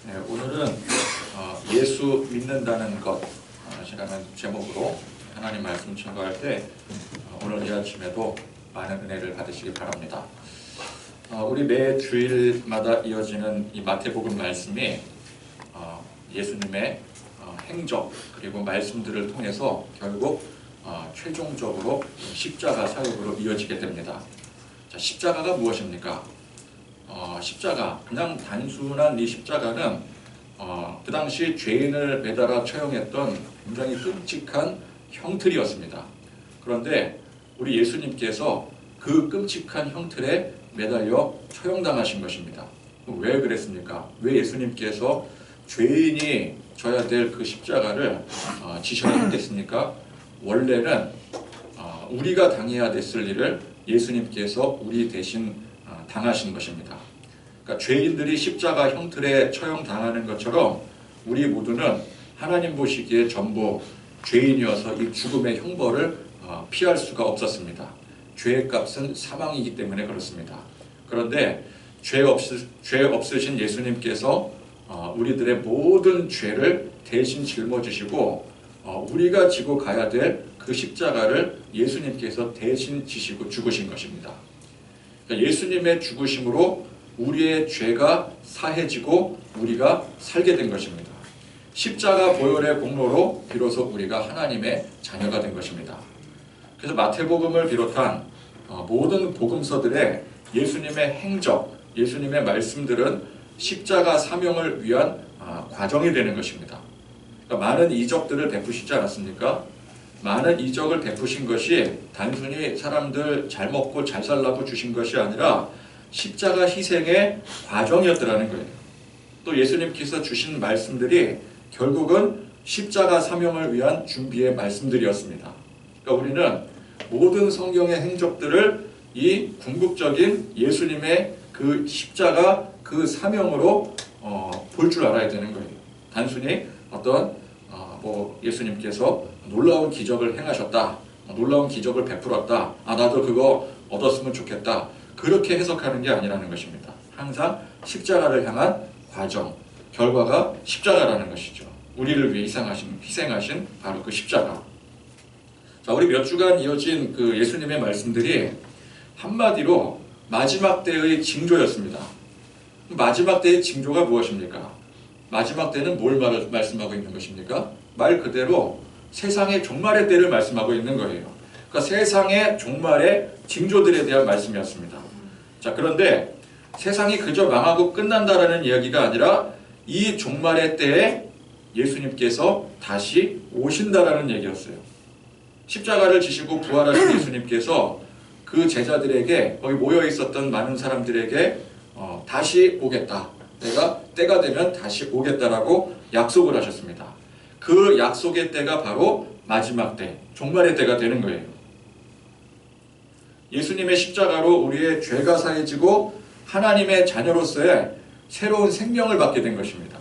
네, 오늘은 예수 믿는다는 것이라는 제목으로 하나님 말씀 증거할 때 오늘 이 아침에도 많은 은혜를 받으시기 바랍니다. 우리 매 주일마다 이어지는 이 마태복음 말씀이 예수님의 행적 그리고 말씀들을 통해서 결국 최종적으로 십자가 사역으로 이어지게 됩니다. 자, 십자가가 무엇입니까? 십자가, 그냥 단순한 이 십자가는 그 당시 죄인을 매달아 처형했던 굉장히 끔찍한 형틀이었습니다. 그런데 우리 예수님께서 그 끔찍한 형틀에 매달려 처형당하신 것입니다. 왜 그랬습니까? 왜 예수님께서 죄인이 져야 될 그 십자가를 지셔야 했겠습니까? 원래는 우리가 당해야 됐을 일을 예수님께서 우리 대신 당하신 것입니다. 그러니까 죄인들이 십자가 형틀에 처형당하는 것처럼 우리 모두는 하나님 보시기에 전부 죄인이어서 이 죽음의 형벌을 피할 수가 없었습니다. 죄의 값은 사망이기 때문에 그렇습니다. 그런데 죄 없으신 예수님께서 우리들의 모든 죄를 대신 짊어지시고 우리가 지고 가야 될 그 십자가를 예수님께서 대신 지시고 죽으신 것입니다. 그러니까 예수님의 죽으심으로 우리의 죄가 사해지고 우리가 살게 된 것입니다. 십자가 보혈의 공로로 비로소 우리가 하나님의 자녀가 된 것입니다. 그래서 마태복음을 비롯한 모든 복음서들의 예수님의 행적, 예수님의 말씀들은 십자가 사명을 위한 과정이 되는 것입니다. 그러니까 많은 이적들을 베푸시지 않았습니까? 많은 이적을 베푸신 것이 단순히 사람들 잘 먹고 잘 살라고 주신 것이 아니라 십자가 희생의 과정이었더라는 거예요. 또 예수님께서 주신 말씀들이 결국은 십자가 사명을 위한 준비의 말씀들이었습니다. 그러니까 우리는 모든 성경의 행적들을 이 궁극적인 예수님의 그 십자가 그 사명으로 볼 줄 알아야 되는 거예요. 단순히 어떤 예수님께서 놀라운 기적을 행하셨다, 놀라운 기적을 베풀었다, 나도 그거 얻었으면 좋겠다, 그렇게 해석하는 게 아니라는 것입니다. 항상 십자가를 향한 과정, 결과가 십자가라는 것이죠. 우리를 위해 희생하신 바로 그 십자가. 자, 우리 몇 주간 이어진 그 예수님의 말씀들이 한마디로 마지막 때의 징조였습니다. 마지막 때의 징조가 무엇입니까? 마지막 때는 뭘 말씀하고 있는 것입니까? 말 그대로 세상의 종말의 때를 말씀하고 있는 거예요. 그러니까 세상의 종말의 징조들에 대한 말씀이었습니다. 자, 그런데 세상이 그저 망하고 끝난다라는 이야기가 아니라 이 종말의 때에 예수님께서 다시 오신다라는 얘기였어요. 십자가를 지시고 부활하신 예수님께서 그 제자들에게, 거기 모여 있었던 많은 사람들에게 다시 오겠다, 내가 때가 되면 다시 오겠다라고 약속을 하셨습니다. 그 약속의 때가 바로 마지막 때, 종말의 때가 되는 거예요. 예수님의 십자가로 우리의 죄가 사해지고 하나님의 자녀로서의 새로운 생명을 받게 된 것입니다.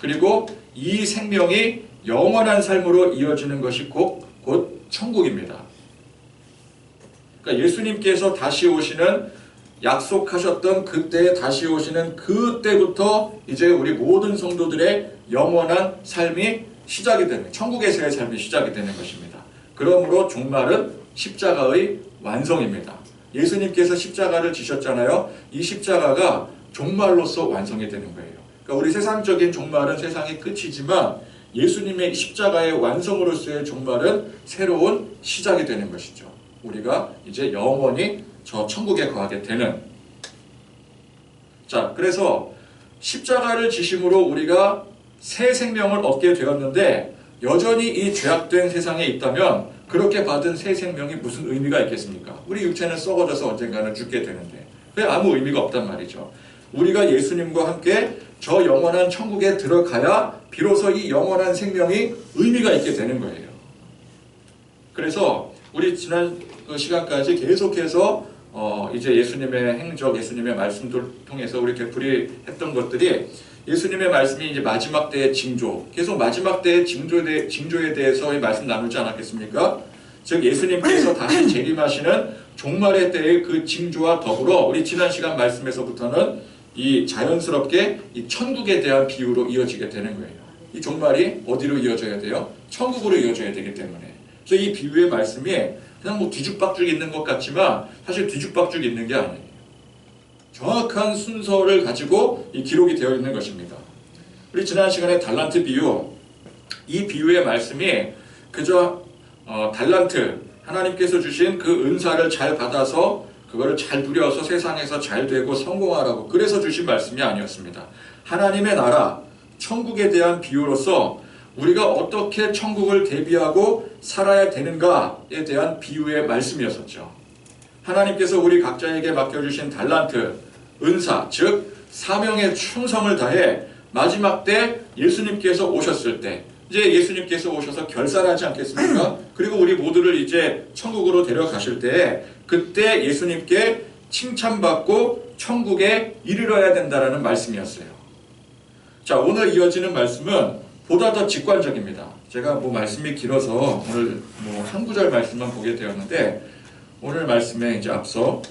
그리고 이 생명이 영원한 삶으로 이어지는 것이 곧 천국입니다. 그러니까 예수님께서 다시 오시는, 약속하셨던 그때에 다시 오시는 그때부터 이제 우리 모든 성도들의 영원한 삶이 시작이 되는, 천국에서의 삶이 시작이 되는 것입니다. 그러므로 종말은 십자가의 완성입니다. 예수님께서 십자가를 지셨잖아요. 이 십자가가 종말로서 완성이 되는 거예요. 그러니까 우리 세상적인 종말은 세상의 끝이지만 예수님의 십자가의 완성으로서의 종말은 새로운 시작이 되는 것이죠. 우리가 이제 영원히 저 천국에 거하게 되는. 자, 그래서 십자가를 지심으로 우리가 새 생명을 얻게 되었는데 여전히 이 죄악된 세상에 있다면 그렇게 받은 새 생명이 무슨 의미가 있겠습니까? 우리 육체는 썩어져서 언젠가는 죽게 되는데 왜 아무 의미가 없단 말이죠. 우리가 예수님과 함께 저 영원한 천국에 들어가야 비로소 이 영원한 생명이 의미가 있게 되는 거예요. 그래서 우리 지난 그 시간까지 계속해서 이제 예수님의 행적, 예수님의 말씀들 통해서 우리 되풀이 했던 것들이 예수님의 말씀이 이제 마지막 때의 징조, 계속 마지막 때의 징조에 대해서 말씀 나누지 않았겠습니까? 즉 예수님께서 다시 재림하시는 종말의 때의 그 징조와 더불어 우리 지난 시간 말씀에서부터는 이 자연스럽게 이 천국에 대한 비유로 이어지게 되는 거예요. 이 종말이 어디로 이어져야 돼요? 천국으로 이어져야 되기 때문에. 그래서 이 비유의 말씀이 그냥 뭐 뒤죽박죽 있는 것 같지만 사실 뒤죽박죽 있는 게 아니에요. 정확한 순서를 가지고 이 기록이 되어 있는 것입니다. 우리 지난 시간에 달란트 비유, 이 비유의 말씀이 그저 달란트, 하나님께서 주신 그 은사를 잘 받아서 그거를 잘 누려서 세상에서 잘 되고 성공하라고 그래서 주신 말씀이 아니었습니다. 하나님의 나라, 천국에 대한 비유로서 우리가 어떻게 천국을 대비하고 살아야 되는가에 대한 비유의 말씀이었었죠. 하나님께서 우리 각자에게 맡겨주신 달란트, 은사, 즉 사명의 충성을 다해 마지막 때 예수님께서 오셨을 때, 이제 예수님께서 오셔서 결산하지 않겠습니까? 그리고 우리 모두를 이제 천국으로 데려가실 때 그때 예수님께 칭찬받고 천국에 이르러야 된다라는 말씀이었어요. 자, 오늘 이어지는 말씀은 보다 더 직관적입니다. 제가 뭐 말씀이 길어서 오늘 뭐 한 구절 말씀만 보게 되었는데, 오늘 말씀에 이제 앞서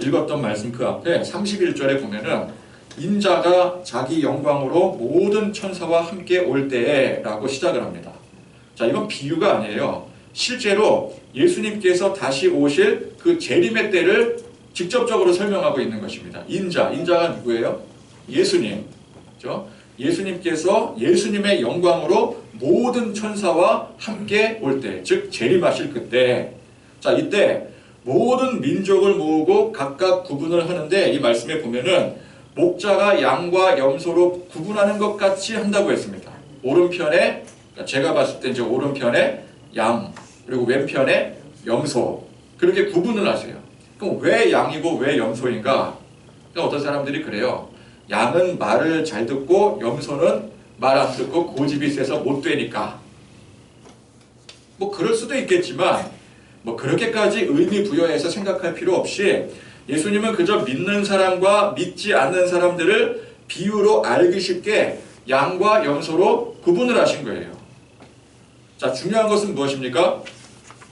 읽었던 말씀 그 앞에 31절에 보면은 인자가 자기 영광으로 모든 천사와 함께 올 때에 라고 시작을 합니다. 자, 이건 비유가 아니에요. 실제로 예수님께서 다시 오실 그 재림의 때를 직접적으로 설명하고 있는 것입니다. 인자가 누구예요? 예수님. 그렇죠? 예수님께서 예수님의 영광으로 모든 천사와 함께 올 때, 즉 재림하실 그때. 자, 이때 모든 민족을 모으고 각각 구분을 하는데, 이 말씀에 보면은 목자가 양과 염소로 구분하는 것 같이 한다고 했습니다. 오른편에, 제가 봤을 때 이제 오른편에 양, 그리고 왼편에 염소, 그렇게 구분을 하세요. 그럼 왜 양이고 왜 염소인가? 그러니까 어떤 사람들이 그래요. 양은 말을 잘 듣고 염소는 말 안 듣고 고집이 세서 못 되니까. 뭐 그럴 수도 있겠지만 뭐 그렇게까지 의미 부여해서 생각할 필요 없이 예수님은 그저 믿는 사람과 믿지 않는 사람들을 비유로 알기 쉽게 양과 염소로 구분을 하신 거예요. 자, 중요한 것은 무엇입니까?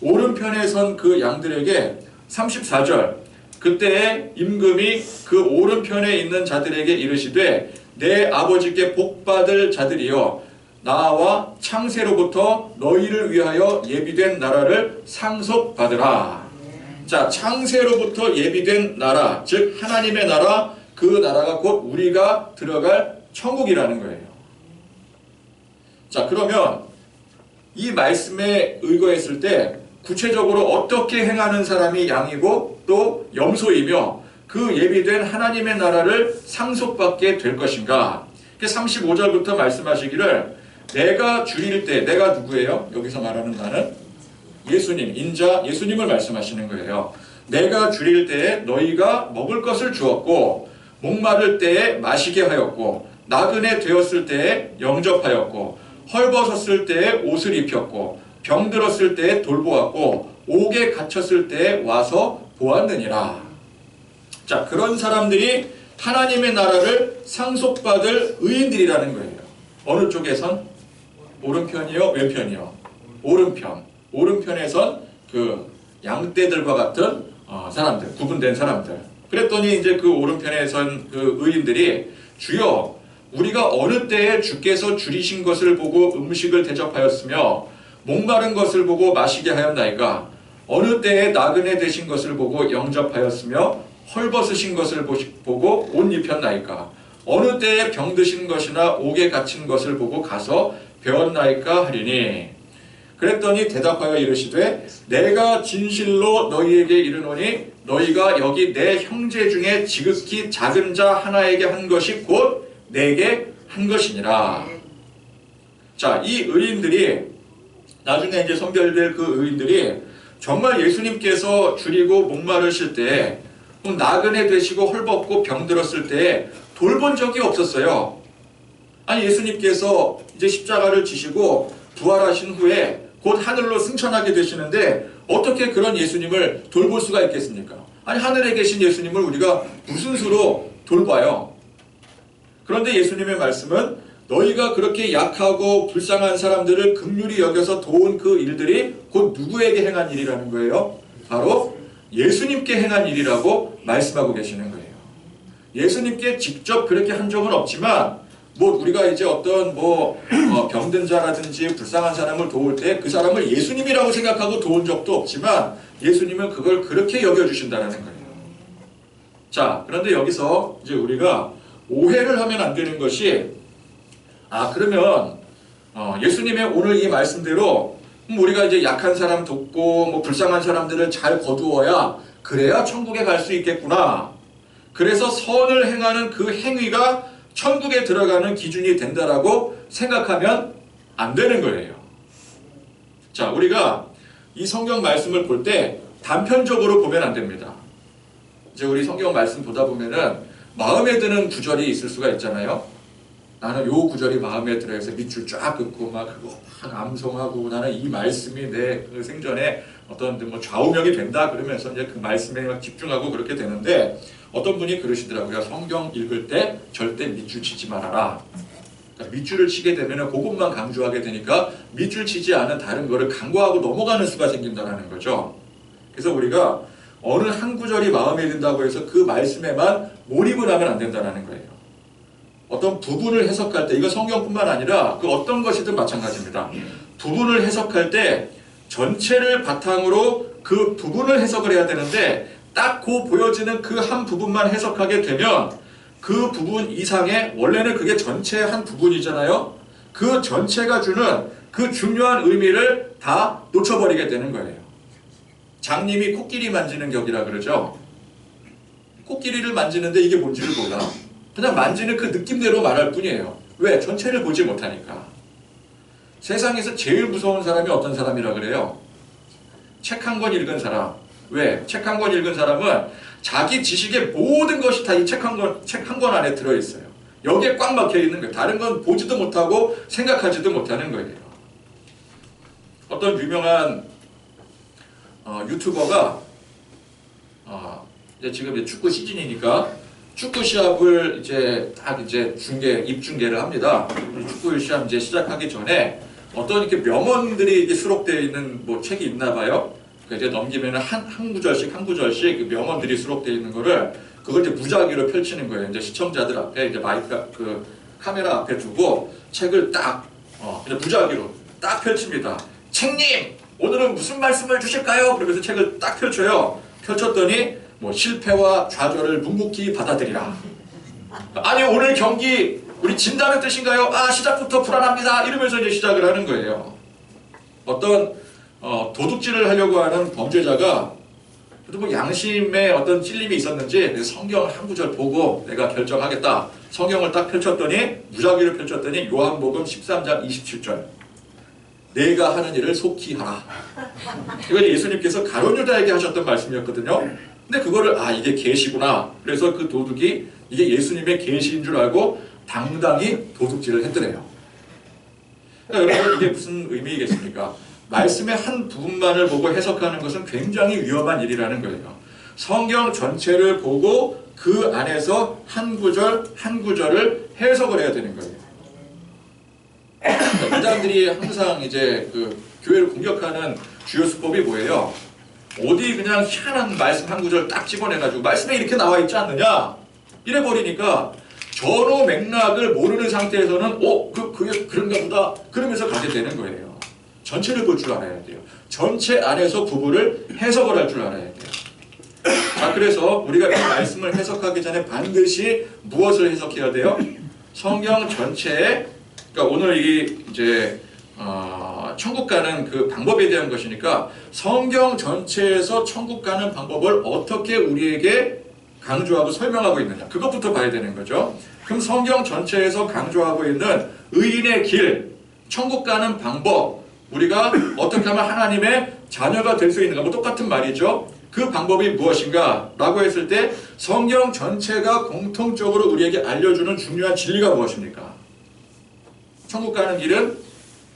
오른편에 선 그 양들에게 34절, 그때에 임금이 그 오른편에 있는 자들에게 이르시되 내 아버지께 복받을 자들이여 나와 창세로부터 너희를 위하여 예비된 나라를 상속받으라. 자, 창세로부터 예비된 나라, 즉 하나님의 나라, 그 나라가 곧 우리가 들어갈 천국이라는 거예요. 자, 그러면 이 말씀에 의거했을 때 구체적으로 어떻게 행하는 사람이 양이고 또 염소이며 그 예비된 하나님의 나라를 상속받게 될 것인가? 35절부터 말씀하시기를 내가 줄일 때, 내가 누구예요? 여기서 말하는 나는 예수님, 인자 예수님을 말씀하시는 거예요. 내가 줄일 때에 너희가 먹을 것을 주었고 목마를 때에 마시게 하였고 나그네 되었을 때에 영접하였고 헐벗었을 때에 옷을 입혔고 병들었을 때에 돌보았고 옥에 갇혔을 때에 와서 보았느니라. 자, 그런 사람들이 하나님의 나라를 상속받을 의인들이라는 거예요. 어느 쪽에선? 오른편이요? 왼편이요? 오른편. 오른편에선 그 양떼들과 같은 사람들, 구분된 사람들. 그랬더니 이제 그 오른편에 선 그 의인들이 주여 우리가 어느 때에 주께서 줄이신 것을 보고 음식을 대접하였으며 목마른 것을 보고 마시게 하였나이까? 어느 때에 나그네 되신 것을 보고 영접하였으며 헐벗으신 것을 보고 옷 입혔나이까? 어느 때에 병드신 것이나 옥에 갇힌 것을 보고 가서 배웠나이까 하리니. 그랬더니 대답하여 이르시되 내가 진실로 너희에게 이르노니 너희가 여기 내 형제 중에 지극히 작은 자 하나에게 한 것이 곧 내게 한 것이니라. 자, 이 의인들이 나중에 이제 선별될 그 의인들이 정말 예수님께서 줄이고 목마르실 때, 나그네 되시고 헐벗고 병들었을 때 돌본 적이 없었어요. 아니, 예수님께서 이제 십자가를 지시고 부활하신 후에 곧 하늘로 승천하게 되시는데 어떻게 그런 예수님을 돌볼 수가 있겠습니까? 아니, 하늘에 계신 예수님을 우리가 무슨 수로 돌봐요? 그런데 예수님의 말씀은 너희가 그렇게 약하고 불쌍한 사람들을 긍휼히 여겨서 도운 그 일들이 곧 누구에게 행한 일이라는 거예요? 바로 예수님께 행한 일이라고 말씀하고 계시는 거예요. 예수님께 직접 그렇게 한 적은 없지만 뭐 우리가 이제 어떤 병든 자라든지 불쌍한 사람을 도울 때 그 사람을 예수님이라고 생각하고 도운 적도 없지만 예수님은 그걸 그렇게 여겨주신다는 거예요. 자, 그런데 여기서 이제 우리가 오해를 하면 안 되는 것이 그러면 예수님의 오늘 이 말씀대로 우리가 이제 약한 사람 돕고 뭐 불쌍한 사람들을 잘 거두어야 그래야 천국에 갈 수 있겠구나. 그래서 선을 행하는 그 행위가 천국에 들어가는 기준이 된다라고 생각하면 안 되는 거예요. 자, 우리가 이 성경 말씀을 볼 때 단편적으로 보면 안 됩니다. 이제 우리 성경 말씀 보다 보면은 마음에 드는 구절이 있을 수가 있잖아요. 나는 요 구절이 마음에 들어서 밑줄 쫙 긋고 막 그거 막 암송하고 나는 이 말씀이 내 그 생전에 어떤 뭐 좌우명이 된다 그러면서 이제 그 말씀에 막 집중하고 그렇게 되는데 어떤 분이 그러시더라고요. 성경 읽을 때 절대 밑줄 치지 말아라. 그러니까 밑줄을 치게 되면 그것만 강조하게 되니까 밑줄 치지 않은 다른 거를 간과하고 넘어가는 수가 생긴다는 거죠. 그래서 우리가 어느 한 구절이 마음에 든다고 해서 그 말씀에만 몰입을 하면 안 된다는 거예요. 어떤 부분을 해석할 때, 이거 성경뿐만 아니라 그 어떤 것이든 마찬가지입니다. 부분을 해석할 때 전체를 바탕으로 그 부분을 해석을 해야 되는데 딱 그 보여지는 그 한 부분만 해석하게 되면 그 부분 이상의 원래는 그게 전체의 한 부분이잖아요. 그 전체가 주는 그 중요한 의미를 다 놓쳐버리게 되는 거예요. 장님이 코끼리 만지는 격이라 그러죠. 코끼리를 만지는데 이게 뭔지를 몰라. 그냥 만지는 그 느낌대로 말할 뿐이에요. 왜? 전체를 보지 못하니까. 세상에서 제일 무서운 사람이 어떤 사람이라 그래요? 책 한 권 읽은 사람. 왜? 책 한 권 읽은 사람은 자기 지식의 모든 것이 다 이 책 한 권 안에 들어있어요. 여기에 꽉 막혀 있는 거예요. 다른 건 보지도 못하고 생각하지도 못하는 거예요. 어떤 유명한 유튜버가 지금 이제 축구 시즌이니까 축구 시합을 이제 딱 이제 입중계를 합니다. 축구 시합 이제 시작하기 전에 어떤 이렇게 명언들이 이렇게 수록되어 있는 뭐 책이 있나 봐요. 이제 넘기면 한 구절씩 그 명언들이 수록되어 있는 거를 그걸 이제 무작위로 펼치는 거예요. 이제 시청자들 앞에 이제 마이크 그 카메라 앞에 두고 책을 딱 이제 무작위로 딱 펼칩니다. 책님 오늘은 무슨 말씀을 주실까요? 그러면서 책을 딱 펼쳐요. 펼쳤더니 뭐 실패와 좌절을 묵묵히 받아들이라. 아니 오늘 경기 우리 진다는 뜻인가요? 시작부터 불안합니다. 이러면서 이제 시작을 하는 거예요. 어떤 도둑질을 하려고 하는 범죄자가 그래도 뭐 양심에 어떤 찔림이 있었는지 성경 한 구절 보고 내가 결정하겠다. 성경을 딱 펼쳤더니 무작위로 펼쳤더니 요한복음 13장 27절 내가 하는 일을 속히 하라. 이건 예수님께서 가룟 유다에게 하셨던 말씀이었거든요. 근데 그거를 이게 계시구나. 그래서 그 도둑이 이게 예수님의 계시인 줄 알고 당당히 도둑질을 했더래요. 그러니까 여러분 이게 무슨 의미겠습니까? 말씀의 한 부분만을 보고 해석하는 것은 굉장히 위험한 일이라는 거예요. 성경 전체를 보고 그 안에서 한 구절 한 구절을 해석을 해야 되는 거예요. 사람들이 항상 이제 그 교회를 공격하는 주요 수법이 뭐예요? 어디 그냥 희한한 말씀 한 구절 딱 집어내가지고 말씀에 이렇게 나와 있지 않느냐? 이래 버리니까 전후 맥락을 모르는 상태에서는 그게 그런가 보다 그러면서 가게 되는 거예요. 전체를 볼 줄 알아야 돼요. 전체 안에서 부분을 해석을 할 줄 알아야 돼요. 자, 그래서 우리가 이 말씀을 해석하기 전에 반드시 무엇을 해석해야 돼요? 성경 전체에, 그러니까 오늘 이제 천국 가는 그 방법에 대한 것이니까 성경 전체에서 천국 가는 방법을 어떻게 우리에게 강조하고 설명하고 있느냐, 그것부터 봐야 되는 거죠. 그럼 성경 전체에서 강조하고 있는 의인의 길, 천국 가는 방법, 우리가 어떻게 하면 하나님의 자녀가 될 수 있는가, 뭐 똑같은 말이죠. 그 방법이 무엇인가 라고 했을 때 성경 전체가 공통적으로 우리에게 알려주는 중요한 진리가 무엇입니까? 천국 가는 길은,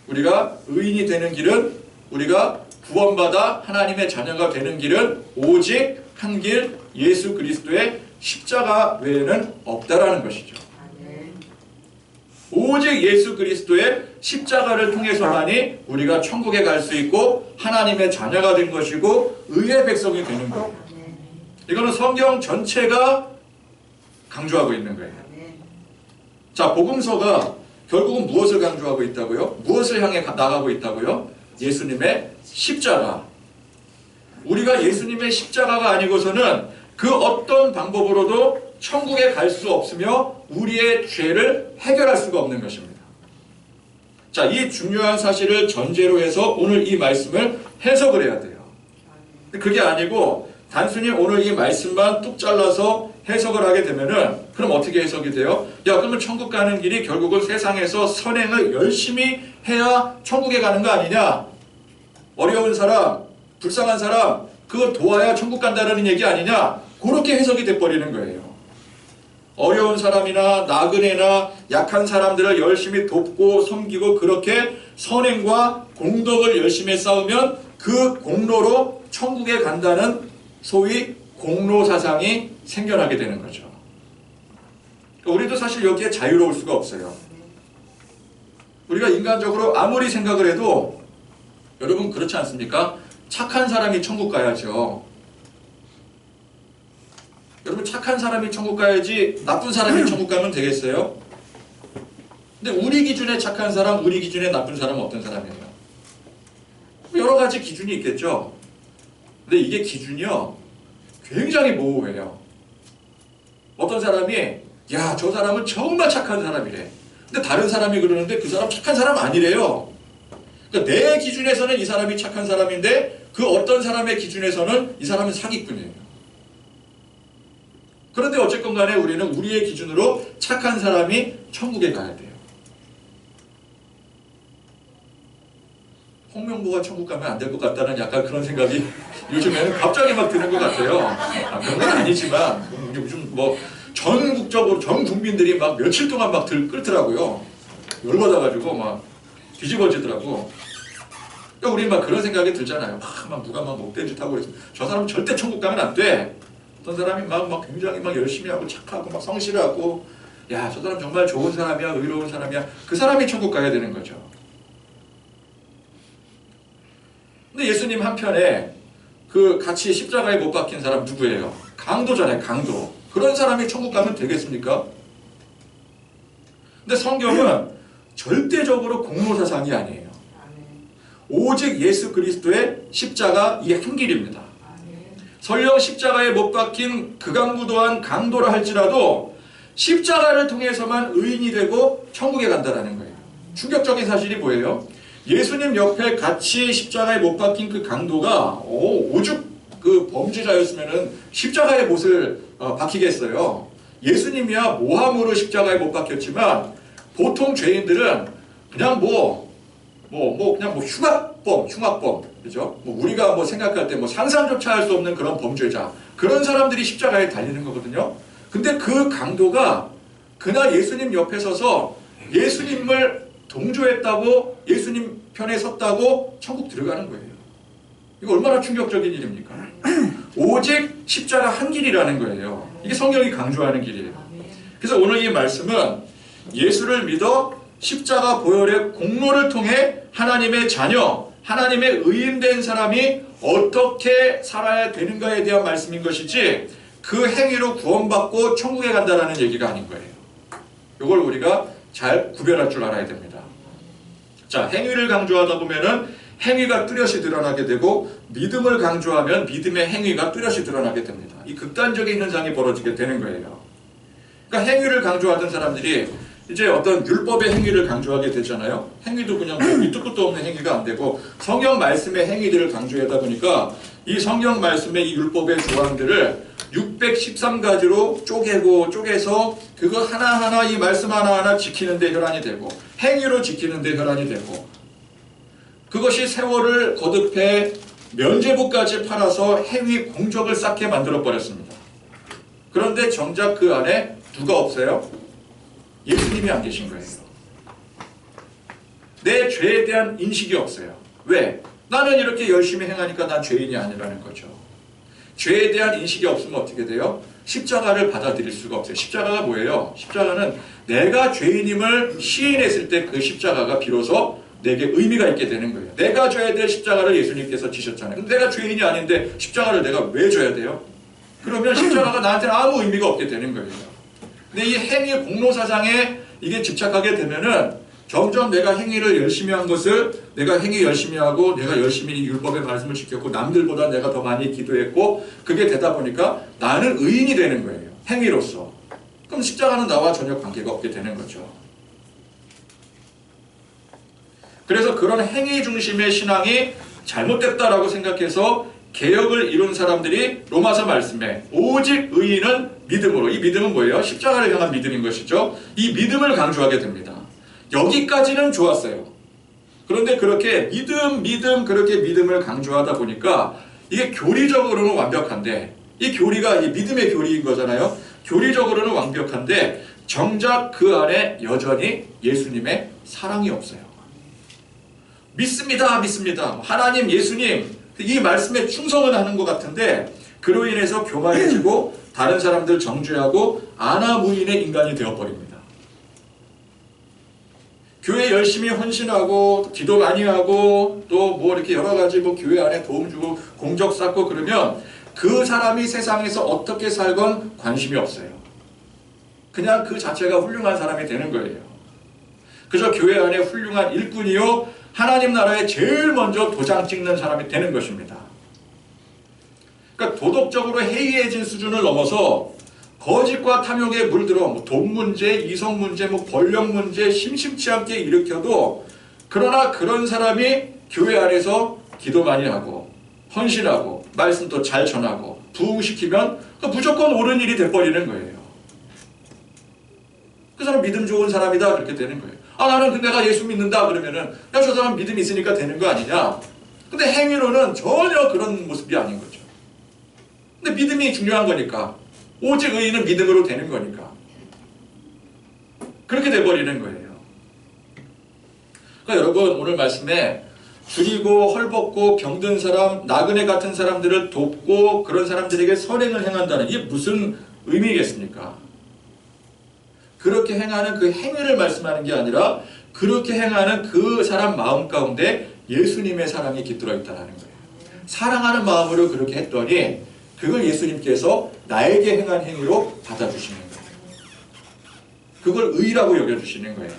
우리가 의인이 되는 길은, 우리가 구원받아 하나님의 자녀가 되는 길은 오직 한 길, 예수 그리스도의 십자가 외에는 없다라는 것이죠. 오직 예수 그리스도의 십자가를 통해서만이 우리가 천국에 갈 수 있고 하나님의 자녀가 된 것이고 의의 백성이 되는 거예요. 이거는 성경 전체가 강조하고 있는 거예요. 자, 복음서가 결국은 무엇을 강조하고 있다고요? 무엇을 향해 나가고 있다고요? 예수님의 십자가. 우리가 예수님의 십자가가 아니고서는 그 어떤 방법으로도 천국에 갈 수 없으며 우리의 죄를 해결할 수가 없는 것입니다. 자, 이 중요한 사실을 전제로 해서 오늘 이 말씀을 해석을 해야 돼요. 그게 아니고 단순히 오늘 이 말씀만 뚝 잘라서 해석을 하게 되면은 그럼 어떻게 해석이 돼요? 야, 그러면 천국 가는 길이 결국은 세상에서 선행을 열심히 해야 천국에 가는 거 아니냐? 어려운 사람, 불쌍한 사람, 그거 도와야 천국 간다는 얘기 아니냐? 그렇게 해석이 돼버리는 거예요. 어려운 사람이나 나그네나 약한 사람들을 열심히 돕고 섬기고 그렇게 선행과 공덕을 열심히 쌓으면 그 공로로 천국에 간다는 소위 공로 사상이 생겨나게 되는 거죠. 우리도 사실 여기에 자유로울 수가 없어요. 우리가 인간적으로 아무리 생각을 해도 여러분 그렇지 않습니까? 착한 사람이 천국 가야죠. 여러분 착한 사람이 천국 가야지 나쁜 사람이 천국 가면 되겠어요? 근데 우리 기준에 착한 사람, 우리 기준에 나쁜 사람은 어떤 사람이에요? 여러 가지 기준이 있겠죠. 근데 이게 기준이요 굉장히 모호해요. 어떤 사람이 야, 저 사람은 정말 착한 사람이래. 근데 다른 사람이 그러는데 그 사람 착한 사람 아니래요. 그러니까 내 기준에서는 이 사람이 착한 사람인데 그 어떤 사람의 기준에서는 이 사람은 사기꾼이에요. 그런데 어쨌건 간에 우리는 우리의 기준으로 착한 사람이 천국에 가야 돼요. 홍명보가 천국 가면 안 될 것 같다는 약간 그런 생각이 요즘에는 갑자기 막 드는 것 같아요. 그런 건 아니지만 요즘 뭐 전국적으로 전 국민들이 막 며칠 동안 막 끓더라고요. 열받아가지고 막 뒤집어지더라고. 그러니까 우리 막 그런 생각이 들잖아요. 막 누가 막 못된 짓 하고 그래서 저 사람은 절대 천국 가면 안 돼. 어떤 사람이 막 굉장히 막 열심히 하고 착하고 막 성실하고 야, 저 사람 정말 좋은 사람이야, 의로운 사람이야. 그 사람이 천국 가야 되는 거죠. 근데 예수님 한편에 그 같이 십자가에 못 박힌 사람 누구예요? 강도잖아요, 강도. 그런 사람이 천국 가면 되겠습니까? 근데 성경은 절대적으로 공로사상이 아니에요. 오직 예수 그리스도의 십자가 이 한 길입니다. 설령 십자가에 못 박힌 그 강도 또한 강도라 할지라도 십자가를 통해서만 의인이 되고 천국에 간다는 거예요. 충격적인 사실이 뭐예요? 예수님 옆에 같이 십자가에 못 박힌 그 강도가 오죽 그 범죄자였으면 십자가에 못을 박히겠어요. 예수님이야 모함으로 십자가에 못 박혔지만 보통 죄인들은 그냥 그냥 흉악범, 그죠? 우리가 생각할 때 상상조차 할 수 없는 그런 범죄자, 그런 사람들이 십자가에 달리는 거거든요. 근데 그 강도가 그날 예수님 옆에 서서 예수님을 동조했다고, 예수님 편에 섰다고 천국 들어가는 거예요. 이거 얼마나 충격적인 일입니까? 오직 십자가 한 길이라는 거예요. 이게 성경이 강조하는 길이에요. 그래서 오늘 이 말씀은 예수를 믿어 십자가 보혈의 공로를 통해 하나님의 자녀, 하나님의 의인된 사람이 어떻게 살아야 되는가에 대한 말씀인 것이지 그 행위로 구원받고 천국에 간다는 얘기가 아닌 거예요. 이걸 우리가 잘 구별할 줄 알아야 됩니다. 자, 행위를 강조하다 보면은 행위가 뚜렷이 드러나게 되고 믿음을 강조하면 믿음의 행위가 뚜렷이 드러나게 됩니다. 이 극단적인 현상이 벌어지게 되는 거예요. 그러니까 행위를 강조하던 사람들이 이제 어떤 율법의 행위를 강조하게 되잖아요. 행위도 그냥 밑도 끝도 없는 행위가 안 되고 성경 말씀의 행위들을 강조하다 보니까 이 성경 말씀의 이 율법의 조항들을 613가지로 쪼개서 그거 하나하나 이 말씀 하나하나 지키는 데 혈안이 되고 행위로 지키는 데 혈안이 되고 그것이 세월을 거듭해 면죄부까지 팔아서 행위 공적을 쌓게 만들어 버렸습니다. 그런데 정작 그 안에 누가 없어요? 예수님이 안 계신 거예요. 내 죄에 대한 인식이 없어요. 왜? 나는 이렇게 열심히 행하니까 난 죄인이 아니라는 거죠. 죄에 대한 인식이 없으면 어떻게 돼요? 십자가를 받아들일 수가 없어요. 십자가가 뭐예요? 십자가는 내가 죄인임을 시인했을 때 그 십자가가 비로소 내게 의미가 있게 되는 거예요. 내가 져야 될 십자가를 예수님께서 지셨잖아요. 근데 내가 죄인이 아닌데 십자가를 내가 왜 져야 돼요? 그러면 십자가가 나한테는 아무 의미가 없게 되는 거예요. 근데 이 행위 공로사상에 이게 집착하게 되면은 점점 내가 행위를 열심히 한 것을 내가 행위 열심히 하고 내가 열심히 율법의 말씀을 지켰고 남들보다 내가 더 많이 기도했고 그게 되다 보니까 나는 의인이 되는 거예요. 행위로서. 그럼 십자가는 나와 전혀 관계가 없게 되는 거죠. 그래서 그런 행위 중심의 신앙이 잘못됐다라고 생각해서 개혁을 이룬 사람들이 로마서 말씀에 오직 의인은 믿음으로, 이 믿음은 뭐예요? 십자가를 향한 믿음인 것이죠. 이 믿음을 강조하게 됩니다. 여기까지는 좋았어요. 그런데 그렇게 그렇게 믿음을 강조하다 보니까 이게 교리적으로는 완벽한데 이 교리가 이 믿음의 교리인 거잖아요. 교리적으로는 완벽한데 정작 그 안에 여전히 예수님의 사랑이 없어요. 믿습니다. 하나님, 예수님 이 말씀에 충성은 하는 것 같은데 그로 인해서 교만해지고 다른 사람들 정죄하고 아나무인의 인간이 되어버립니다. 교회 열심히 헌신하고 기도 많이 하고 또 뭐 이렇게 여러 가지 뭐 교회 안에 도움 주고 공적 쌓고 그러면 그 사람이 세상에서 어떻게 살건 관심이 없어요. 그냥 그 자체가 훌륭한 사람이 되는 거예요. 그저 교회 안에 훌륭한 일꾼이요 하나님 나라에 제일 먼저 도장 찍는 사람이 되는 것입니다. 그러니까 도덕적으로 해이해진 수준을 넘어서 거짓과 탐욕에 물들어 뭐 돈 문제, 이성 문제, 뭐 권력 문제 심심치 않게 일으켜도 그러나 그런 사람이 교회 안에서 기도 많이 하고 헌신하고 말씀도 잘 전하고 부흥시키면 무조건 옳은 일이 돼버리는 거예요. 그 사람 믿음 좋은 사람이다 그렇게 되는 거예요. 아 나는 내가 예수 믿는다 그러면은 야 저 사람 믿음이 있으니까 되는 거 아니냐. 근데 행위로는 전혀 그런 모습이 아닌 거죠. 근데 믿음이 중요한 거니까 오직 의인은 믿음으로 되는 거니까 그렇게 돼버리는 거예요. 그러니까 여러분 오늘 말씀에 줄이고 헐벗고 병든 사람, 나그네 같은 사람들을 돕고 그런 사람들에게 선행을 행한다는 이게 무슨 의미겠습니까? 그렇게 행하는 그 행위를 말씀하는 게 아니라 그렇게 행하는 그 사람 마음 가운데 예수님의 사랑이 깃들어 있다는 거예요. 사랑하는 마음으로 그렇게 했더니 그걸 예수님께서 나에게 행한 행위로 받아주시는 거예요. 그걸 의라고 여겨주시는 거예요.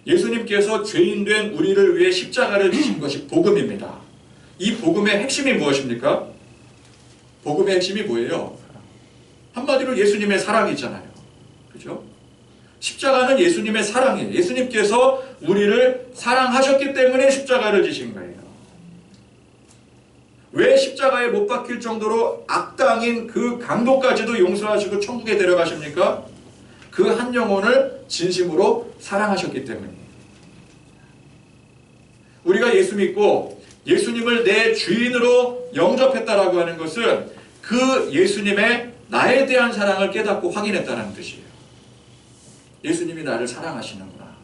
예수님께서 죄인된 우리를 위해 십자가를 지신 것이 복음입니다. 이 복음의 핵심이 무엇입니까? 복음의 핵심이 뭐예요? 한마디로 예수님의 사랑이잖아요. 그죠? 십자가는 예수님의 사랑이에요. 예수님께서 우리를 사랑하셨기 때문에 십자가를 지신 거예요. 왜 십자가에 못 박힐 정도로 악당인 그 강도까지도 용서하시고 천국에 데려가십니까? 그 한 영혼을 진심으로 사랑하셨기 때문이에요. 우리가 예수 믿고 예수님을 내 주인으로 영접했다라고 하는 것은 그 예수님의 나에 대한 사랑을 깨닫고 확인했다는 뜻이에요. 예수님이 나를 사랑하시는구나.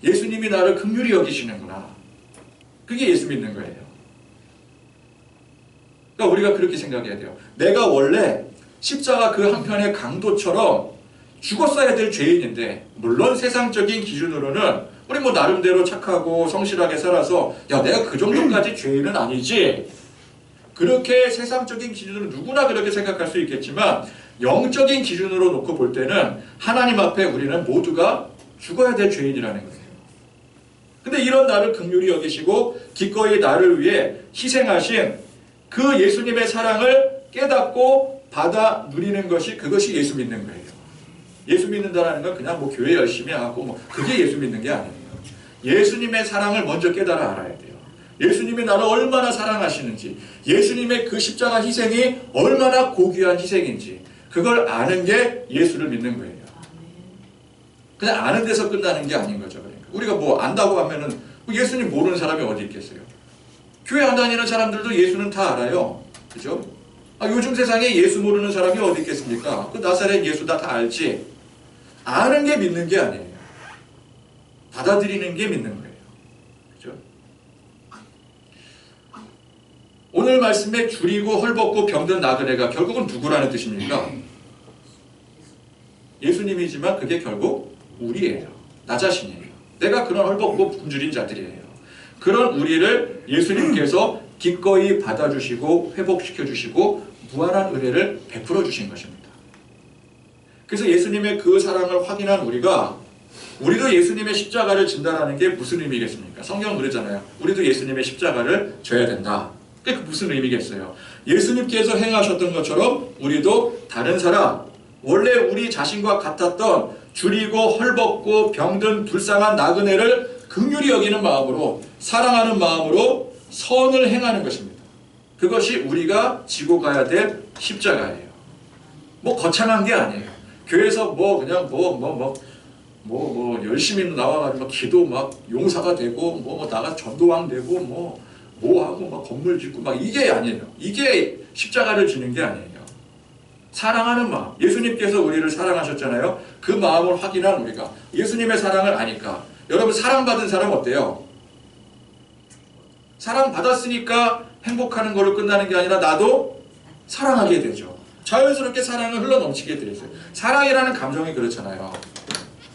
예수님이 나를 긍휼히 여기시는구나. 그게 예수 믿는 거예요. 그러니까 우리가 그렇게 생각해야 돼요. 내가 원래 십자가 그 한편의 강도처럼 죽었어야 될 죄인인데 물론 세상적인 기준으로는 우리 뭐 나름대로 착하고 성실하게 살아서 야 내가 그 정도까지 죄인은 아니지. 그렇게 세상적인 기준으로 누구나 그렇게 생각할 수 있겠지만 영적인 기준으로 놓고 볼 때는 하나님 앞에 우리는 모두가 죽어야 될 죄인이라는 거예요. 근데 이런 나를 긍휼히 여기시고 기꺼이 나를 위해 희생하신 그 예수님의 사랑을 깨닫고 받아 누리는 것이 그것이 예수 믿는 거예요. 예수 믿는다는 건 그냥 뭐 교회 열심히 하고 뭐 그게 예수 믿는 게 아니에요. 예수님의 사랑을 먼저 깨달아 알아야 돼요. 예수님이 나를 얼마나 사랑하시는지, 예수님의 그 십자가 희생이 얼마나 고귀한 희생인지 그걸 아는 게 예수를 믿는 거예요. 그냥 아는 데서 끝나는 게 아닌 거죠. 그러니까 우리가 뭐 안다고 하면은 예수님 모르는 사람이 어디 있겠어요. 교회 안 다니는 사람들도 예수는 다 알아요. 그죠? 요즘 세상에 예수 모르는 사람이 어디 있겠습니까? 그 나사렛 예수 다 알지. 아는 게 믿는 게 아니에요. 받아들이는 게 믿는 거예요. 그죠? 오늘 말씀에 줄이고 헐벗고 병든 나그네가 결국은 누구라는 뜻입니까? 예수님이지만 그게 결국 우리예요. 나 자신이에요. 내가 그런 헐벗고 굶주린 자들이에요. 그런 우리를 예수님께서 기꺼이 받아주시고 회복시켜주시고 무한한 은혜를 베풀어 주신 것입니다. 그래서 예수님의 그 사랑을 확인한 우리도 예수님의 십자가를 진다라는 게 무슨 의미겠습니까? 성경은 그러잖아요. 우리도 예수님의 십자가를 져야 된다. 그게 무슨 의미겠어요? 예수님께서 행하셨던 것처럼 우리도 다른 사람, 원래 우리 자신과 같았던 줄이고 헐벗고 병든 불쌍한 나그네를 긍휼히 여기는 마음으로, 사랑하는 마음으로 선을 행하는 것입니다. 그것이 우리가 지고 가야 될 십자가예요. 뭐 거창한 게 아니에요. 교회에서 그냥 열심히 나와가지고 기도 용사가 되고 나가 전도왕 되고 하고 건물 짓고 이게 아니에요. 이게 십자가를 지는 게 아니에요. 사랑하는 마음. 예수님께서 우리를 사랑하셨잖아요. 그 마음을 확인한 우리가 예수님의 사랑을 아니까. 여러분, 사랑받은 사람 어때요? 사랑받았으니까 행복하는 걸로 끝나는 게 아니라 나도 사랑하게 되죠. 자연스럽게 사랑을 흘러넘치게 되어 있어요. 사랑이라는 감정이 그렇잖아요.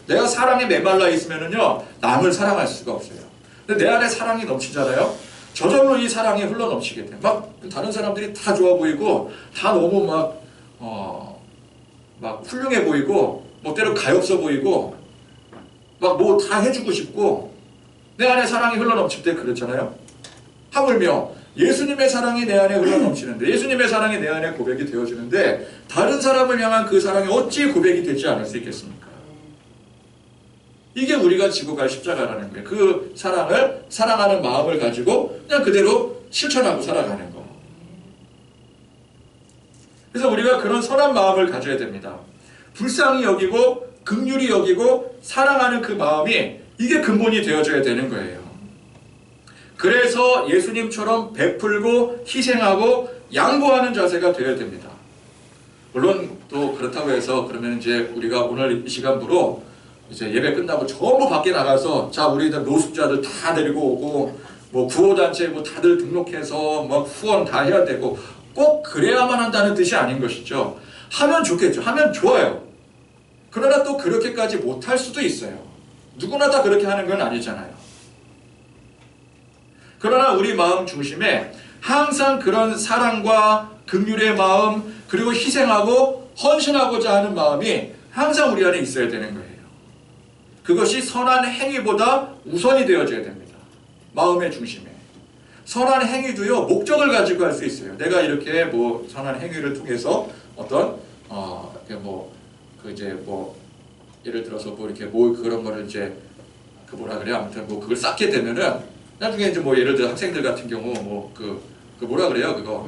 내가 사랑에 메말라 있으면은요, 남을 사랑할 수가 없어요. 근데 내 안에 사랑이 넘치잖아요. 저절로 이 사랑이 흘러넘치게 돼요. 다른 사람들이 다 좋아 보이고, 다 너무 훌륭해 보이고, 때로 가엾어 보이고, 다 해주고 싶고, 내 안에 사랑이 흘러넘칠 때 그렇잖아요. 하물며 예수님의 사랑이 내 안에 흘러넘치는데, 예수님의 사랑이 내 안에 고백이 되어지는데, 다른 사람을 향한 그 사랑이 어찌 고백이 되지 않을 수 있겠습니까? 이게 우리가 지고 갈 십자가라는 거예요. 그 사랑을, 사랑하는 마음을 가지고 그냥 그대로 실천하고 살아가는 거. 그래서 우리가 그런 선한 마음을 가져야 됩니다. 불쌍히 여기고 긍휼히 여기고 사랑하는 그 마음이, 이게 근본이 되어져야 되는 거예요. 그래서 예수님처럼 베풀고 희생하고 양보하는 자세가 되어야 됩니다. 물론 또 그렇다고 해서 그러면 이제 우리가 오늘 이 시간부로 이제 예배 끝나고 전부 밖에 나가서 자, 우리들 노숙자들 다 데리고 오고 구호단체 다들 등록해서 후원 다 해야 되고, 꼭 그래야만 한다는 뜻이 아닌 것이죠. 하면 좋겠죠. 하면 좋아요. 그러나 또 그렇게까지 못할 수도 있어요. 누구나 다 그렇게 하는 건 아니잖아요. 그러나 우리 마음 중심에 항상 그런 사랑과 긍휼의 마음, 그리고 희생하고 헌신하고자 하는 마음이 항상 우리 안에 있어야 되는 거예요. 그것이 선한 행위보다 우선이 되어져야 됩니다. 마음의 중심에. 선한 행위도요, 목적을 가지고 할 수 있어요. 내가 이렇게 선한 행위를 통해서 어떤 예를 들어서 이렇게 그런 거를 이제 아무튼 그걸 쌓게 되면은 나중에 이제 예를 들어 학생들 같은 경우 뭐라 그래요, 그거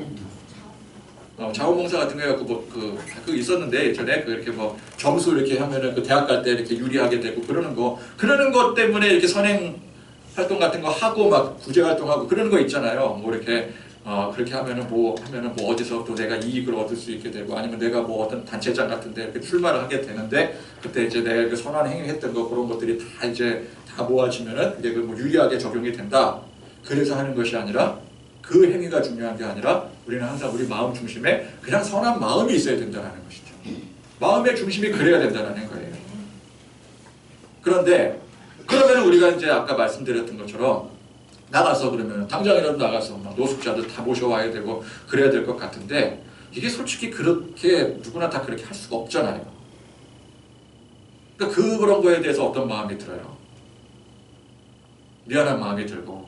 자원봉사 같은 거 해갖고 그거 있었는데 예전에 이렇게 점수 이렇게 하면은 그 대학 갈 때 이렇게 유리하게 되고 그러는 것 때문에 이렇게 선행 활동 같은 거 하고 구제 활동하고 그러는 거 있잖아요. 이렇게 그렇게 하면은 어디서 또 내가 이익을 얻을 수 있게 되고, 아니면 내가 어떤 단체장 같은데 이렇게 출마를 하게 되는데, 그때 이제 내가 그 선한 행위 했던 거, 그런 것들이 다 모아지면은 이게 유리하게 적용이 된다. 그래서 하는 것이 아니라, 그 행위가 중요한 게 아니라, 우리는 항상 우리 마음 중심에 그냥 선한 마음이 있어야 된다는 것이죠. 마음의 중심이 그래야 된다는 거예요. 그런데 그러면 우리가 이제 아까 말씀드렸던 것처럼 나가서 그러면 당장이라도 나가서 노숙자들 다 모셔와야 되고 그래야 될 것 같은데, 이게 솔직히 그렇게 누구나 다 그렇게 할 수가 없잖아요. 그러니까 그런 거에 대해서 어떤 마음이 들어요? 미안한 마음이 들고,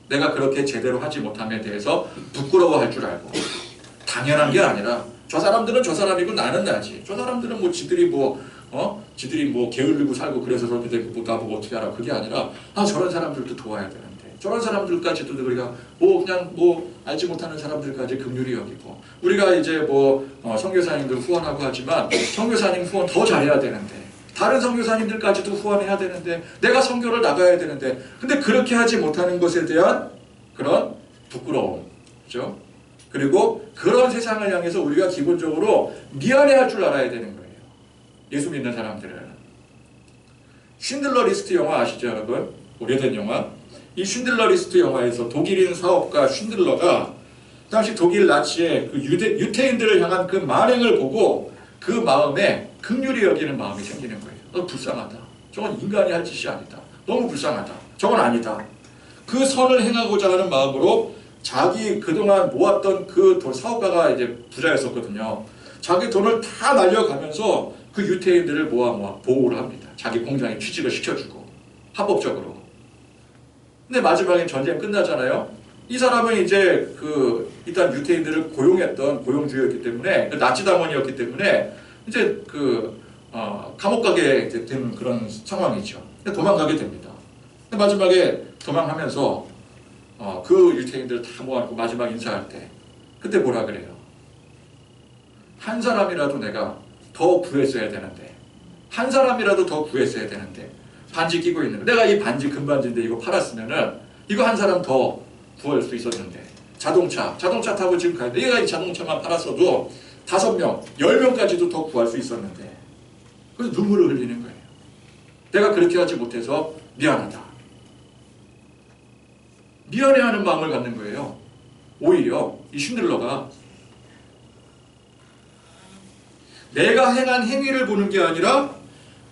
내가 그렇게 제대로 하지 못함에 대해서 부끄러워할 줄 알고, 당연한 게 아니라 저 사람들은 저 사람이고 나는 나지. 저 사람들은 지들이 게을리고 살고 그래서 저렇게 되고 나보고 어떻게 하라. 그게 아니라 저런 사람들도 도와야 되는데, 저런 사람들까지도 우리가 그냥 알지 못하는 사람들까지 긍휼히 여기고, 우리가 이제 선교사님들 후원하고 하지만 선교사님 후원 더 잘해야 되는데, 다른 선교사님들까지도 후원해야 되는데, 내가 선교를 나가야 되는데, 근데 그렇게 하지 못하는 것에 대한 그런 부끄러움, 그죠? 그리고 그런 세상을 향해서 우리가 기본적으로 미안해할 줄 알아야 되는 거예요. 예수 믿는 사람들은. 쉰들러 리스트 영화 아시죠, 여러분? 오래된 영화. 이 쉰들러 리스트 영화에서 독일인 사업가 쉰들러가 당시 독일 나치의 그 유태인들을 향한 그 만행을 보고 그 마음에 긍휼히 여기는 마음이 생기는 거예요. 불쌍하다. 저건 인간이 할 짓이 아니다. 너무 불쌍하다. 저건 아니다. 그 선을 행하고자 하는 마음으로 자기 그동안 모았던 그 사업가가 이제 부자였었거든요. 자기 돈을 다 날려가면서 그 유태인들을 모아 보호를 합니다. 자기 공장에 취직을 시켜주고 합법적으로. 근데 마지막에 전쟁 끝나잖아요. 이 사람은 이제 일단 유태인들을 고용했던 고용주였기 때문에 나치 당원이었기 때문에 이제 감옥 가게 된 그런 상황이죠. 도망가게 됩니다. 근데 마지막에 도망하면서 그 유태인들을 다 모아놓고 마지막 인사할 때 그때 뭐라 그래요? 한 사람이라도 내가 더 구했어야 되는데, 한 사람이라도 더 구했어야 되는데, 반지 끼고 있는 거. 내가 이 반지 금반지인데 이거 팔았으면은 이거 한 사람 더 구할 수 있었는데, 자동차 타고 지금 가야 돼. 얘가 이 자동차만 팔았어도 5명, 10명까지도 더 구할 수 있었는데, 그래서 눈물을 흘리는 거예요. 내가 그렇게 하지 못해서 미안하다. 미안해하는 마음을 갖는 거예요. 오히려 이 신들러가 내가 행한 행위를 보는 게 아니라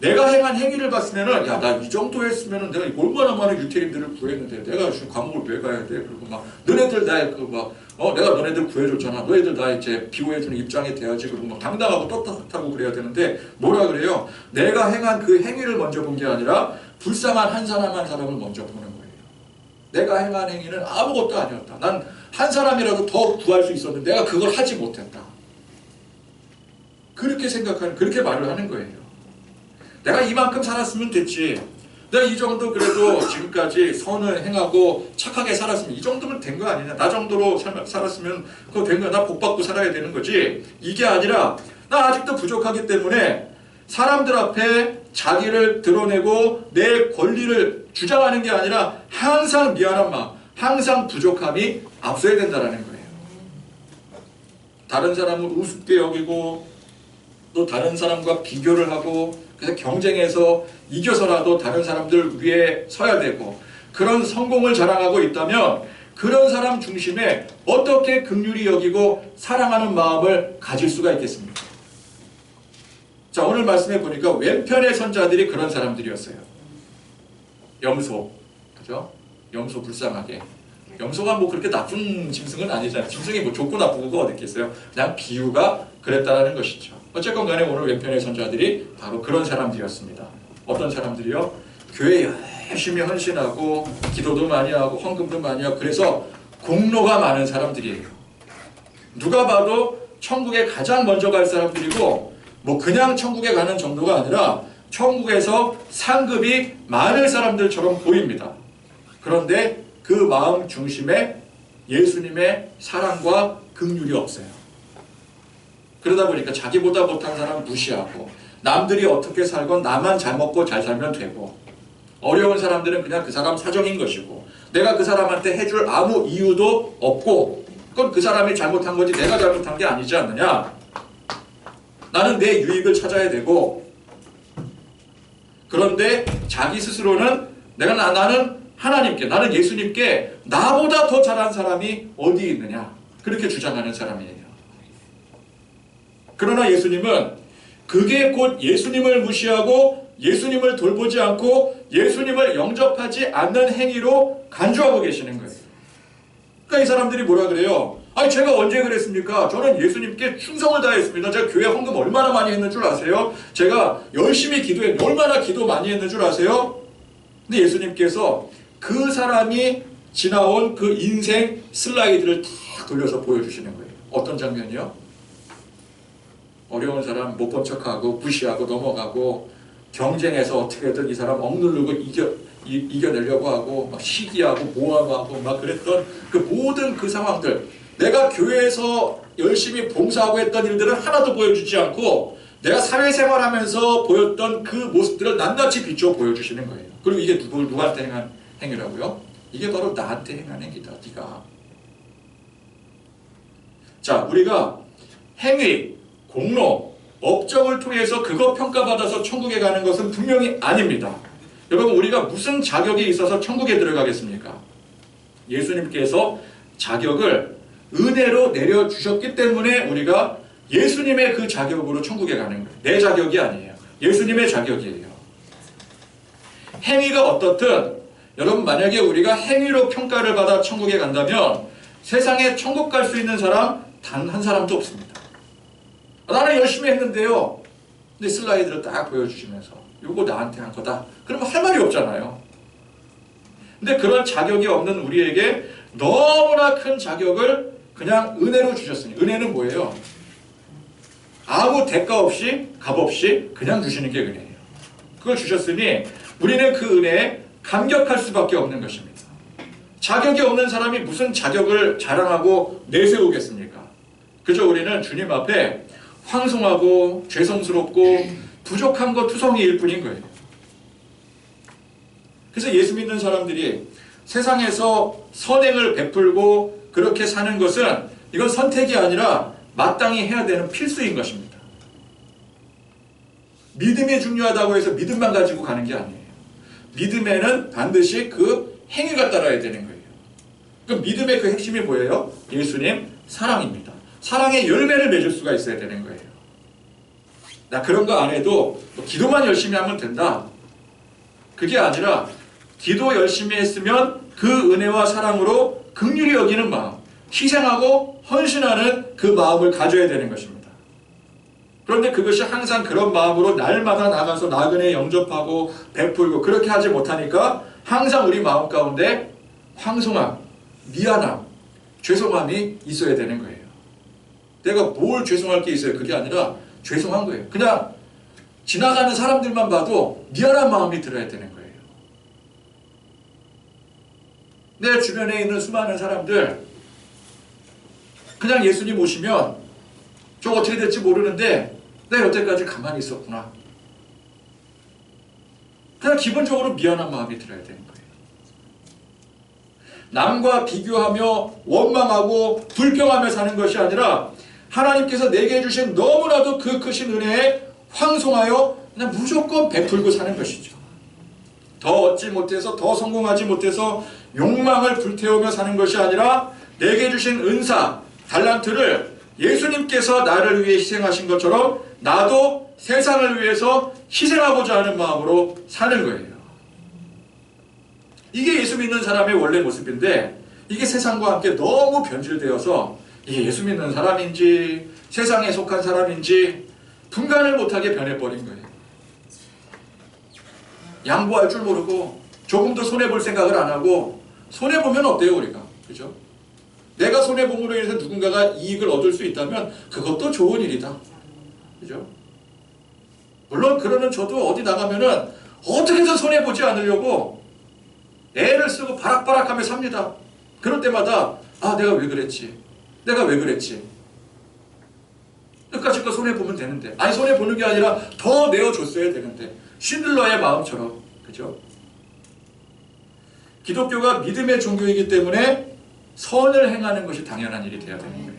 내가 행한 행위를 봤으면은 야, 나 이 정도 했으면은 내가 얼마나 많은 유태인들을 구했는데 내가 지금 감옥을 왜 가야 돼? 그리고 막 너네들 나 내가 너네들 구해줬잖아. 너희들 나 이제 비호해주는 입장에 대하지. 그리고 막 당당하고 떳떳하고 그래야 되는데 뭐라 그래요? 내가 행한 그 행위를 먼저 본 게 아니라 불쌍한 한 사람 한 사람을 먼저 보는 거예요. 내가 행한 행위는 아무것도 아니었다. 난 한 사람이라도 더 구할 수 있었는데 내가 그걸 하지 못했다. 그렇게 생각하는, 그렇게 말을 하는 거예요. 내가 이만큼 살았으면 됐지. 내가 이 정도 그래도 지금까지 선을 행하고 착하게 살았으면 이 정도면 된 거 아니냐. 나 정도로 살았으면 그거 된 거야. 나 복 받고 살아야 되는 거지. 이게 아니라 나 아직도 부족하기 때문에 사람들 앞에 자기를 드러내고 내 권리를 주장하는 게 아니라 항상 미안한 마음, 항상 부족함이 앞서야 된다는 거예요. 다른 사람을 우습게 여기고 또 다른 사람과 비교를 하고 그래서 경쟁해서 이겨서라도 다른 사람들 위에 서야 되고 그런 성공을 자랑하고 있다면 그런 사람 중심에 어떻게 긍휼히 여기고 사랑하는 마음을 가질 수가 있겠습니까? 자, 오늘 말씀해 보니까 왼편의 선자들이 그런 사람들이었어요. 염소, 그죠? 염소 불쌍하게. 염소가 뭐 그렇게 나쁜 짐승은 아니잖아요. 짐승이 뭐 좋고 나쁘고가 어디 있겠어요? 그냥 비유가 그랬다라는 것이죠. 어쨌건 간에 오늘 왼편의 선자들이 바로 그런 사람들이었습니다. 어떤 사람들이요? 교회에 열심히 헌신하고 기도도 많이 하고 헌금도 많이 하고 그래서 공로가 많은 사람들이에요. 누가 봐도 천국에 가장 먼저 갈 사람들이고 뭐 그냥 천국에 가는 정도가 아니라 천국에서 상급이 많을 사람들처럼 보입니다. 그런데 그 마음 중심에 예수님의 사랑과 긍휼이 없어요. 그러다 보니까 자기보다 못한 사람 무시하고 남들이 어떻게 살건 나만 잘 먹고 잘 살면 되고 어려운 사람들은 그냥 그 사람 사정인 것이고 내가 그 사람한테 해줄 아무 이유도 없고 그건 그 사람이 잘못한 거지 내가 잘못한 게 아니지 않느냐. 나는 내 유익을 찾아야 되고 그런데 자기 스스로는 나는 하나님께 나는 예수님께 나보다 더 잘한 사람이 어디 있느냐 그렇게 주장하는 사람이에요. 그러나 예수님은 그게 곧 예수님을 무시하고 예수님을 돌보지 않고 예수님을 영접하지 않는 행위로 간주하고 계시는 거예요. 그러니까 이 사람들이 뭐라 그래요? 아니 제가 언제 그랬습니까? 저는 예수님께 충성을 다했습니다. 제가 교회 헌금 얼마나 많이 했는 줄 아세요? 제가 열심히 기도했는데 얼마나 기도 많이 했는 줄 아세요? 근데 예수님께서 그 사람이 지나온 그 인생 슬라이드를 다 돌려서 보여주시는 거예요. 어떤 장면이요? 어려운 사람 못 본 척하고 무시하고 넘어가고 경쟁해서 어떻게든 이 사람 억누르고 이겨내려고 하고 막 시기하고 모함하고 막 그랬던 그 모든 그 상황들 내가 교회에서 열심히 봉사하고 했던 일들을 하나도 보여주지 않고 내가 사회생활하면서 보였던 그 모습들을 낱낱이 비추어 보여주시는 거예요. 그리고 이게 누구한테 행한 행위라고요? 이게 바로 나한테 행한 행위다. 네가. 자, 우리가 행위, 공로, 업적을 통해서 그거 평가받아서 천국에 가는 것은 분명히 아닙니다. 여러분 우리가 무슨 자격이 있어서 천국에 들어가겠습니까? 예수님께서 자격을 은혜로 내려주셨기 때문에 우리가 예수님의 그 자격으로 천국에 가는 거예요. 내 자격이 아니에요. 예수님의 자격이에요. 행위가 어떻든 여러분 만약에 우리가 행위로 평가를 받아 천국에 간다면 세상에 천국 갈 수 있는 사람 단 한 사람도 없습니다. 나는 열심히 했는데요. 근데 슬라이드를 딱 보여주시면서 요거 나한테 한 거다. 그러면 할 말이 없잖아요. 근데 그런 자격이 없는 우리에게 너무나 큰 자격을 그냥 은혜로 주셨으니, 은혜는 뭐예요? 아무 대가 없이 값 없이 그냥 주시는 게 은혜예요. 그걸 주셨으니 우리는 그 은혜에 감격할 수밖에 없는 것입니다. 자격이 없는 사람이 무슨 자격을 자랑하고 내세우겠습니까? 그저 우리는 주님 앞에 황송하고 죄송스럽고 부족한 것 투성이일 뿐인 거예요. 그래서 예수 믿는 사람들이 세상에서 선행을 베풀고 그렇게 사는 것은 이건 선택이 아니라 마땅히 해야 되는 필수인 것입니다. 믿음이 중요하다고 해서 믿음만 가지고 가는 게 아니에요. 믿음에는 반드시 그 행위가 따라야 되는 거예요. 그 믿음의 그 핵심이 뭐예요? 예수님 사랑입니다. 사랑의 열매를 맺을 수가 있어야 되는 거예요. 나 그런 거 안 해도 기도만 열심히 하면 된다. 그게 아니라 기도 열심히 했으면 그 은혜와 사랑으로 긍휼히 여기는 마음, 희생하고 헌신하는 그 마음을 가져야 되는 것입니다. 그런데 그것이 항상 그런 마음으로 날마다 나가서 나그네 영접하고 베풀고 그렇게 하지 못하니까 항상 우리 마음 가운데 황송함, 미안함, 죄송함이 있어야 되는 거예요. 내가 뭘 죄송할 게 있어요? 그게 아니라 죄송한 거예요. 그냥 지나가는 사람들만 봐도 미안한 마음이 들어야 되는 거예요. 내 주변에 있는 수많은 사람들 그냥 예수님 오시면 저 어떻게 될지 모르는데 내가 여태까지 가만히 있었구나. 그냥 기본적으로 미안한 마음이 들어야 되는 거예요. 남과 비교하며 원망하고 불평하며 사는 것이 아니라 하나님께서 내게 주신 너무나도 그 크신 은혜에 황송하여 그냥 무조건 베풀고 사는 것이죠. 더 얻지 못해서 더 성공하지 못해서 욕망을 불태우며 사는 것이 아니라 내게 주신 은사, 달란트를 예수님께서 나를 위해 희생하신 것처럼 나도 세상을 위해서 희생하고자 하는 마음으로 사는 거예요. 이게 예수 믿는 사람의 원래 모습인데 이게 세상과 함께 너무 변질되어서 이게 예수 믿는 사람인지 세상에 속한 사람인지 분간을 못하게 변해버린 거예요. 양보할 줄 모르고 조금도 손해볼 생각을 안 하고 손해보면 어때요 우리가? 그죠? 내가 손해봄으로 인해서 누군가가 이익을 얻을 수 있다면 그것도 좋은 일이다. 그죠? 물론 그러는 저도 어디 나가면은 어떻게든 손해보지 않으려고 애를 쓰고 바락바락하며 삽니다. 그럴 때마다 아 내가 왜 그랬지? 내가 왜 그랬지? 끝까지 거 손해보면 되는데 아니 손해보는 게 아니라 더 내어줬어야 되는데 신들러의 마음처럼. 그죠? 기독교가 믿음의 종교이기 때문에 선을 행하는 것이 당연한 일이 되어야 되는 거예요.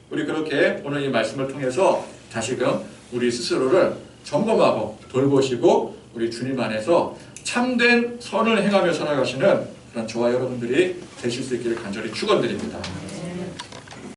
우리 그렇게 오늘 이 말씀을 통해서 다시금 우리 스스로를 점검하고 돌보시고 우리 주님 안에서 참된 선을 행하며 살아가시는 그런 저와 여러분들이 되실 수 있기를 간절히 축원드립니다.